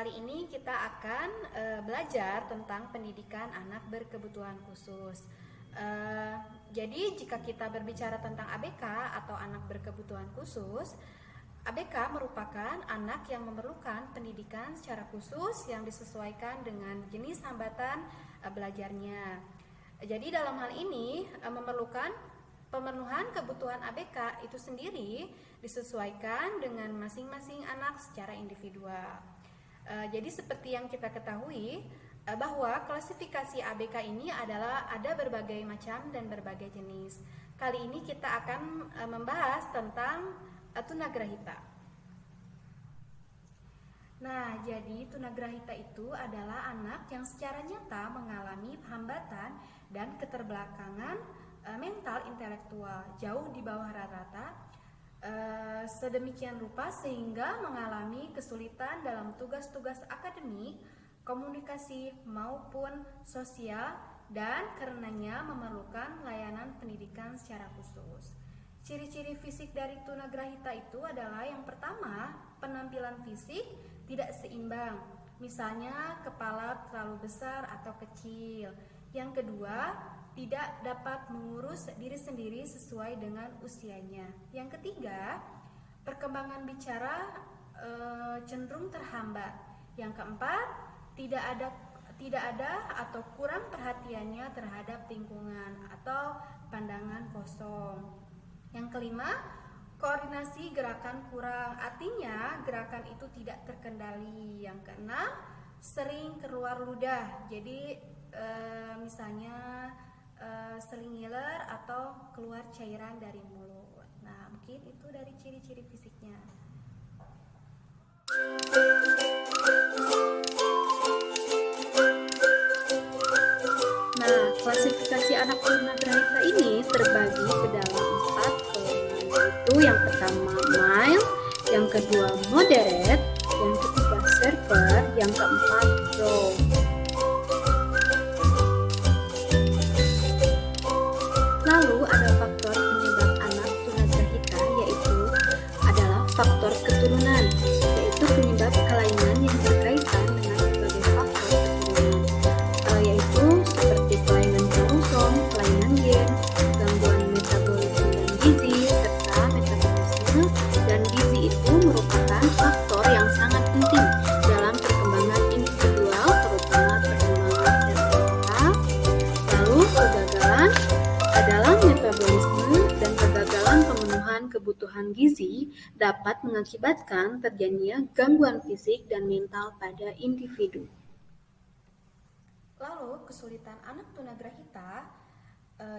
Kali ini kita akan belajar tentang pendidikan anak berkebutuhan khusus. Jadi jika kita berbicara tentang ABK atau anak berkebutuhan khusus, ABK merupakan anak yang memerlukan pendidikan secara khusus yang disesuaikan dengan jenis hambatan belajarnya. Jadi dalam hal ini memerlukan pemenuhan kebutuhan ABK itu sendiri disesuaikan dengan masing-masing anak secara individual. Jadi seperti yang kita ketahui bahwa klasifikasi ABK ini adalah ada berbagai macam dan berbagai jenis. Kali ini kita akan membahas tentang tunagrahita. Nah, jadi tunagrahita itu adalah anak yang secara nyata mengalami hambatan dan keterbelakangan mental intelektual jauh di bawah rata-rata, sedemikian rupa sehingga mengalami kesulitan dalam tugas-tugas akademik, komunikasi maupun sosial, dan karenanya memerlukan layanan pendidikan secara khusus. Ciri-ciri fisik dari tunagrahita itu adalah yang pertama, penampilan fisik tidak seimbang, misalnya kepala terlalu besar atau kecil. Yang kedua, tidak dapat mengurus diri sendiri sesuai dengan usianya. Yang ketiga, perkembangan bicara cenderung terhambat. Yang keempat, tidak ada atau kurang perhatiannya terhadap lingkungan atau pandangan kosong. Yang kelima, koordinasi gerakan kurang, artinya gerakan itu tidak terkendali. Yang keenam, sering keluar ludah. Jadi misalnya sering ngiler atau keluar cairan dari mulut. Nah, mungkin itu dari ciri-ciri fisiknya. Nah, klasifikasi anak tunagrahita ini terbagi ke dalam 4 golongan, yaitu yang pertama mild, yang kedua moderate, yang ketiga severe, yang keempat low. Lalu ada faktor penyebab anak tunagrahita, yaitu adalah faktor keturunan, yaitu penyebab kelainan yang berkaitan dengan berbagai faktor keturunan, yaitu seperti kelainan kromosom, kelainan gen, gangguan metabolisme dan gizi, serta metabolisme dan gizi itu merupakan faktor yang sangat penting dalam perkembangan individual, terutama perkembangan sel otak. Lalu kegagalan dalam metabolisme dan kegagalan pemenuhan kebutuhan gizi dapat mengakibatkan terjadinya gangguan fisik dan mental pada individu. Lalu kesulitan anak tunagrahita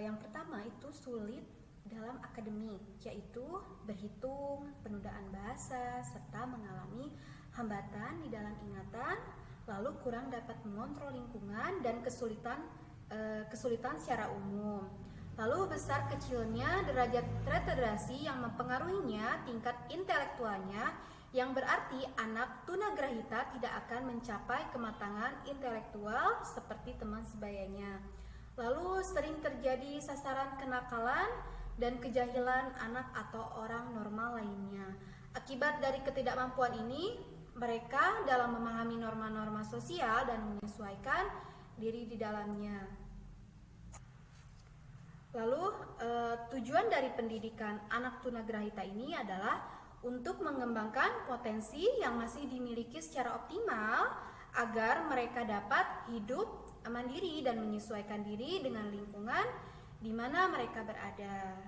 yang pertama itu sulit dalam akademik, yaitu berhitung, penundaan bahasa, serta mengalami hambatan di dalam ingatan, lalu kurang dapat mengontrol lingkungan dan kesulitan secara umum. Lalu besar kecilnya derajat retardasi yang mempengaruhinya tingkat intelektualnya, yang berarti anak tunagrahita tidak akan mencapai kematangan intelektual seperti teman sebayanya. Lalu sering terjadi sasaran kenakalan dan kejahilan anak atau orang normal lainnya. Akibat dari ketidakmampuan ini, mereka dalam memahami norma-norma sosial dan menyesuaikan diri di dalamnya. Lalu tujuan dari pendidikan anak tunagrahita ini adalah untuk mengembangkan potensi yang masih dimiliki secara optimal agar mereka dapat hidup mandiri dan menyesuaikan diri dengan lingkungan di mana mereka berada.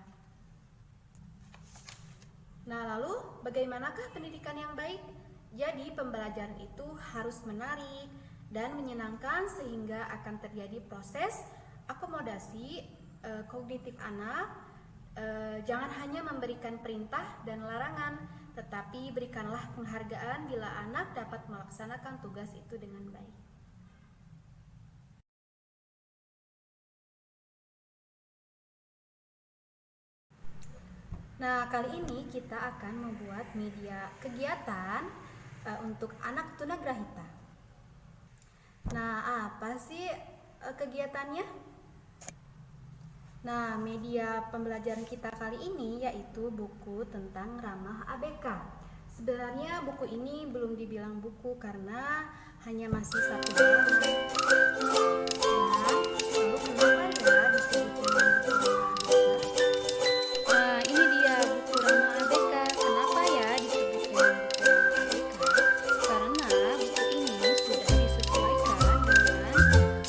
Nah, lalu bagaimanakah pendidikan yang baik? Jadi pembelajaran itu harus menarik dan menyenangkan sehingga akan terjadi proses akomodasi kognitif anak. Jangan hanya memberikan perintah dan larangan, tetapi berikanlah penghargaan bila anak dapat melaksanakan tugas itu dengan baik. Nah, kali ini kita akan membuat media kegiatan untuk anak tunagrahita. Nah, apa sih kegiatannya? Nah, media pembelajaran kita kali ini yaitu buku tentang ramah ABK. Sebenarnya buku ini belum dibilang buku karena hanya masih satu halaman. Dan lalu kenapa ya disebut dengan buku Rama Abeka? Nah, ini dia buku Rama Abeka. Kenapa ya disebut dengan buku Rama Abeka? Karena buku ini sudah disesuaikan dengan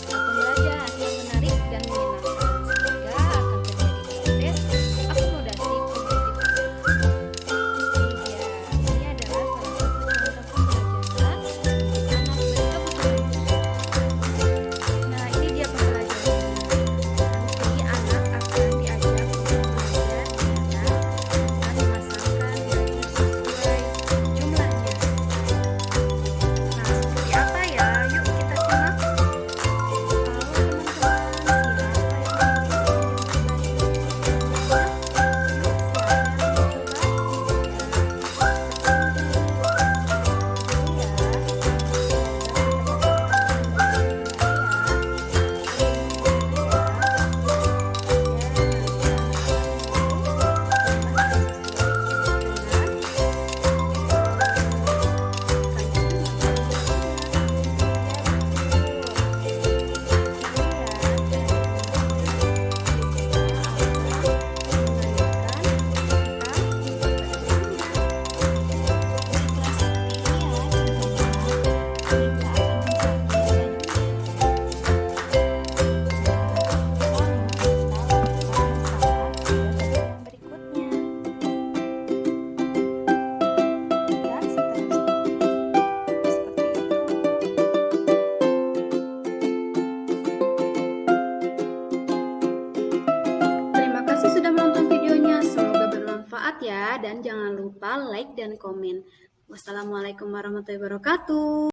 pembelajaran yang menarik dan menyenangkan, sehingga akan terjadi proses akomodasi kognitif. Ini adalah salah satu contoh pembelajaran untuk anak berkebutuhan khusus. Nah, ini dia pembelajaran. Nanti anak akan diajak untuk belajar dengan memasangkan nilai sesuai jumlahnya. Nah, seperti apa ya? Yuk kita simak. Halo teman-teman, siapa yang ingin Terima kasih sudah menonton videonya, semoga bermanfaat ya, dan jangan lupa like dan komen. Wassalamualaikum warahmatullahi wabarakatuh.